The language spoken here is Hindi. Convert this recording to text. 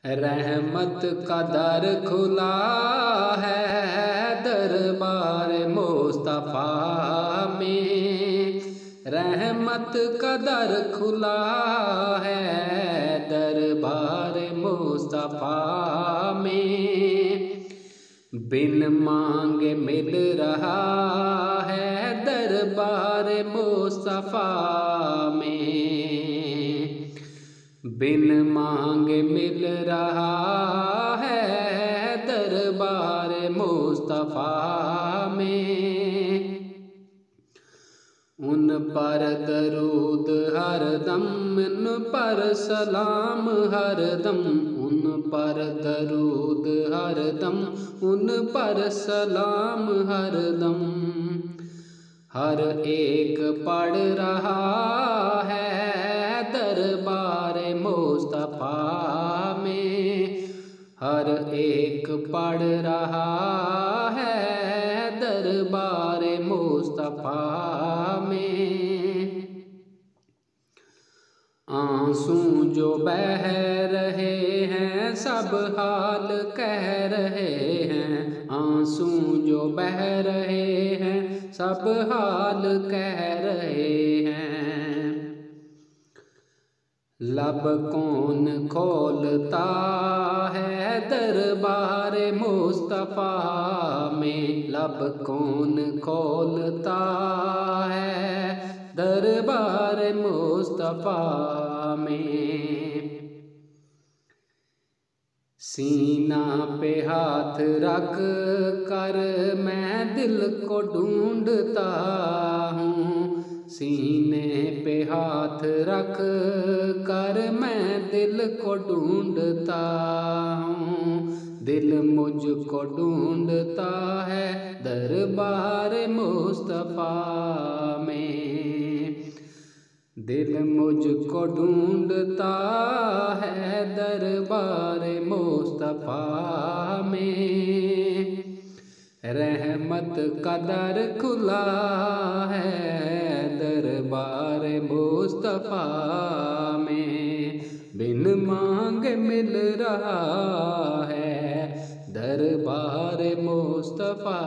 रहमत का दर खुला है दरबार मुस्तफ़ा में। रहमत का दर खुला है दरबार मुस्तफ़ा में। बिन मांगे मिल रहा है दरबार मुस्तफ़ा में। बिन मांगे मिल रहा है दरबार मुस्तफ़ा में। उन पर दरूद हरदम, उन पर सलाम हरदम, उन पर दरूद हरदम, उन पर सलाम हरदम। हर एक पढ़ रहा है दरबार मुस्तफ़ा में। हर एक पढ़ रहा है दरबार मुस्तफ़ा में। आंसू जो बह रहे हैं सब हाल कह रहे हैं। आंसू जो बह रहे हैं सब हाल कह रहे हैं। लब कौन खोलता है दरबार मुस्तफ़ा में। लब कौन खोलता है दरबार मुस्तफ़ा में। सीना पे हाथ रख कर मैं दिल को ढूंढता हूँ। सीने पे हाथ रख कर मैं दिल को ढूंढता हूँ। दिल मुझको ढूंढता है दरबार मुस्तफ़ा में। दिल मुझको ढूंढता है दरबार मुस्तफ़ा में। रहमत का दर खुला है दरबार मुस्तफ़ा में। बिन मांगे मिल रहा है दरबार मुस्तफ़ा